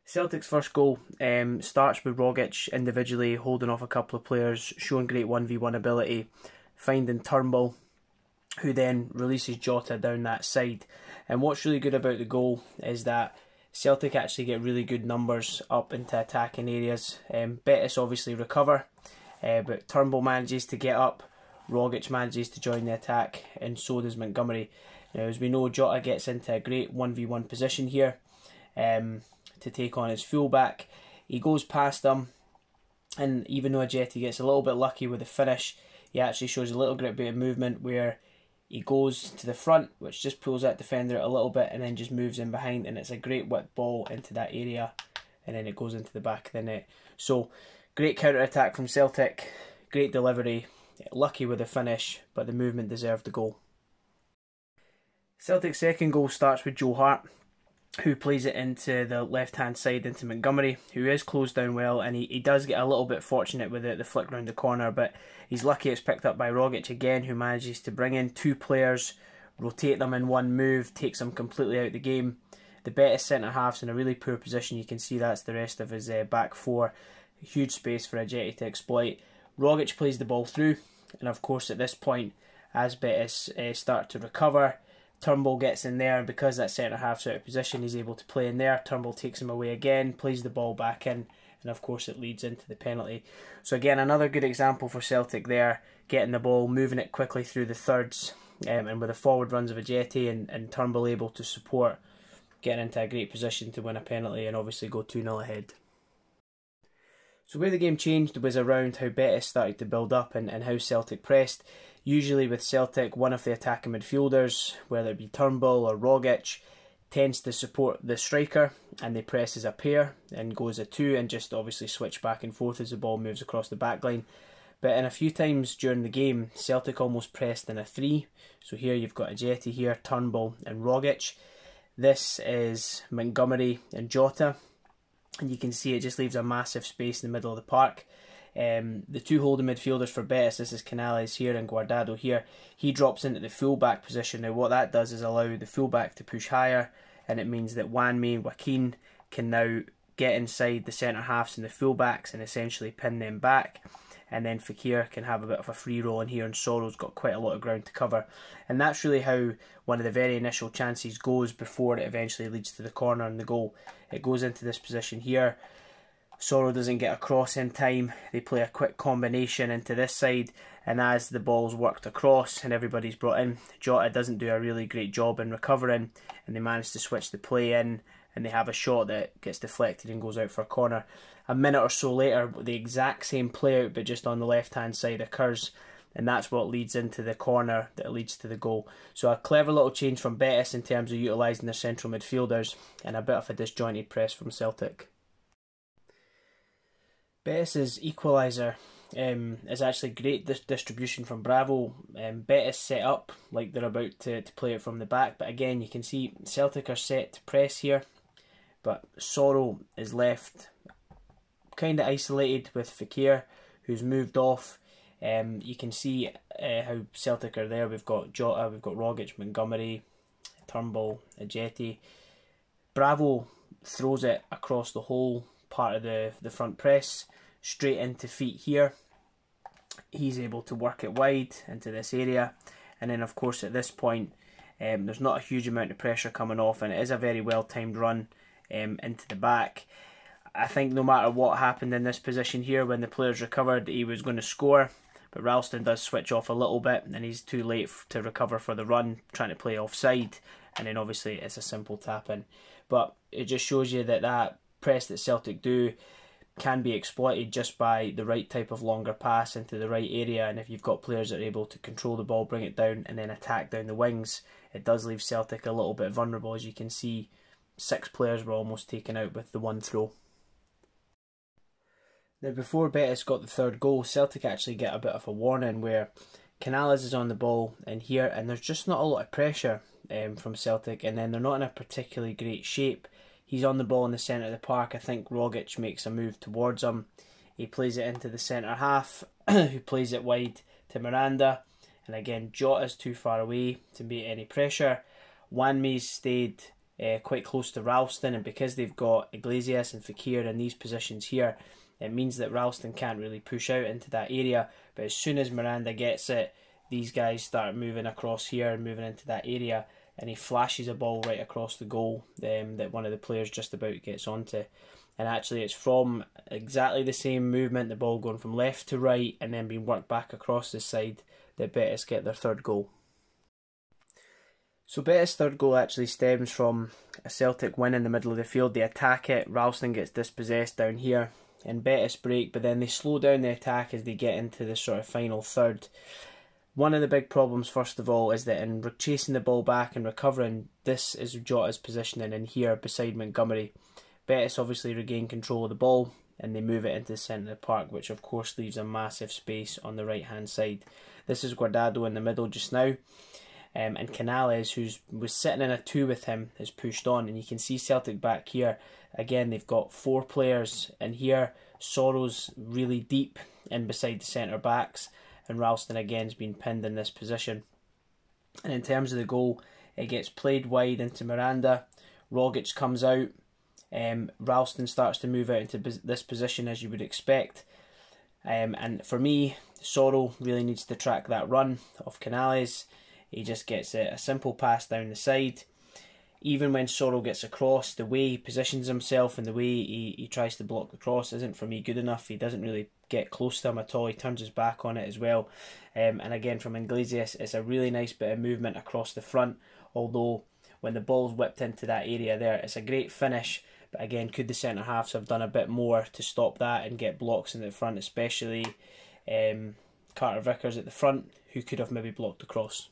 Celtic's first goal starts with Rogic individually holding off a couple of players, showing great 1v1 ability, finding Turnbull, who then releases Jota down that side. And what's really good about the goal is that Celtic actually get really good numbers up into attacking areas. Betis obviously recover, but Turnbull manages to get up, Rogic manages to join the attack, and so does Montgomery. Now, as we know, Jota gets into a great 1v1 position here to take on his fullback. He goes past them, and even though Ajeti gets a little bit lucky with the finish, he actually shows a little bit of movement where he goes to the front, which just pulls that defender a little bit and then just moves in behind, and it's a great whip ball into that area, and then it goes into the back of the net. So, great counter-attack from Celtic, great delivery, lucky with the finish, but the movement deserved the goal. Celtic's second goal starts with Joe Hart, who plays it into the left-hand side into Montgomery, who is closed down well, and he does get a little bit fortunate with the flick round the corner, but he's lucky it's picked up by Rogic again, who manages to bring in two players, rotate them in one move, takes them completely out of the game. The Betis centre-half's in a really poor position. You can see that's the rest of his back four. Huge space for Ajeti to exploit. Rogic plays the ball through, and of course at this point, as Betis start to recover, Turnbull gets in there, and because that centre-half's out of position, he's able to play in there. Turnbull takes him away again, plays the ball back in, and of course it leads into the penalty. So again, another good example for Celtic there, getting the ball, moving it quickly through the thirds, and with the forward runs of Ajeti and Turnbull able to support, getting into a great position to win a penalty and obviously go 2-0 ahead. So where the game changed was around how Betis started to build up and how Celtic pressed. Usually with Celtic, one of the attacking midfielders, whether it be Turnbull or Rogic, tends to support the striker, and they press as a pair and go as a two and just obviously switch back and forth as the ball moves across the back line. But in a few times during the game, Celtic almost pressed in a three. So here you've got Ajeti here, Turnbull and Rogic. This is Montgomery and Jota, and you can see it just leaves a massive space in the middle of the park. The two holding midfielders for Betis, this is Canales here and Guardado here, he drops into the fullback position. Now what that does is allow the fullback to push higher, and it means that Wanmi and Joaquin can now get inside the centre-halves and the fullbacks and essentially pin them back, and then Fekir can have a bit of a free roll in here, and Soro's got quite a lot of ground to cover. And that's really how one of the very initial chances goes before it eventually leads to the corner and the goal. It goes into this position here. Soro doesn't get across in time. They play a quick combination into this side, and as the ball's worked across and everybody's brought in, Jota doesn't do a really great job in recovering, and they manage to switch the play in, and they have a shot that gets deflected and goes out for a corner. A minute or so later, the exact same play out but just on the left hand side occurs, and that's what leads into the corner that leads to the goal. So a clever little change from Betis in terms of utilising their central midfielders, and a bit of a disjointed press from Celtic. Betis' equaliser is actually great distribution from Bravo. Betis set up like they're about to play it from the back, but again you can see Celtic are set to press here, but Soro is left kind of isolated with Fekir, who's moved off. You can see how Celtic are there. We've got Jota, we've got Rogic, Montgomery, Turnbull, Ajeti. Bravo throws it across the whole part of the front press, straight into feet here. He's able to work it wide into this area, and then of course at this point there's not a huge amount of pressure coming off, and it is a very well timed run into the back. I think no matter what happened in this position here, when the players recovered, he was going to score, but Ralston does switch off a little bit, and he's too late to recover for the run, trying to play offside, and then obviously it's a simple tap in. But it just shows you that press that Celtic do can be exploited just by the right type of longer pass into the right area, and if you've got players that are able to control the ball, bring it down, and then attack down the wings, it does leave Celtic a little bit vulnerable. As you can see, 6 players were almost taken out with the one throw. Now before Betis got the third goal, Celtic actually get a bit of a warning where Canales is on the ball in here, and there's just not a lot of pressure from Celtic, and then they're not in a particularly great shape. He's on the ball in the centre of the park. I think Rogic makes a move towards him. He plays it into the centre half, who plays it wide to Miranda. And again, Jota's too far away to meet any pressure. Wanmi's stayed quite close to Ralston, and because they've got Iglesias and Fekir in these positions here, it means that Ralston can't really push out into that area. But as soon as Miranda gets it, these guys start moving across here and moving into that area, and he flashes a ball right across the goal that one of the players just about gets onto. And actually it's from exactly the same movement, the ball going from left to right and then being worked back across the side, that Betis get their third goal. So Betis' third goal actually stems from a Celtic win in the middle of the field. They attack it, Ralston gets dispossessed down here, and Betis break, but then they slow down the attack as they get into the sort of final third. One of the big problems, first of all, is that in chasing the ball back and recovering, this is Jota's positioning in here beside Montgomery. Betis obviously regain control of the ball and they move it into the centre of the park, which of course leaves a massive space on the right hand side. This is Guardado in the middle just now, and Canales, who was sitting in a 2 with him, is pushed on, and you can see Celtic back here. Again, they've got 4 players in here. Sorrow's really deep in beside the centre backs, and Ralston again has been pinned in this position. And in terms of the goal, it gets played wide into Miranda. Rogic comes out. Ralston starts to move out into this position as you would expect. And for me, Sorrow really needs to track that run of Canales. He just gets a simple pass down the side. Even when Sorrow gets across, the way he positions himself and the way he tries to block the cross isn't, for me, good enough. He doesn't really get close to him at all. He turns his back on it as well. And again, from Iglesias, it's a really nice bit of movement across the front. Although, when the ball's whipped into that area there, it's a great finish. But again, could the centre-halves have done a bit more to stop that and get blocks in the front, especially Carter Vickers at the front, who could have maybe blocked the cross.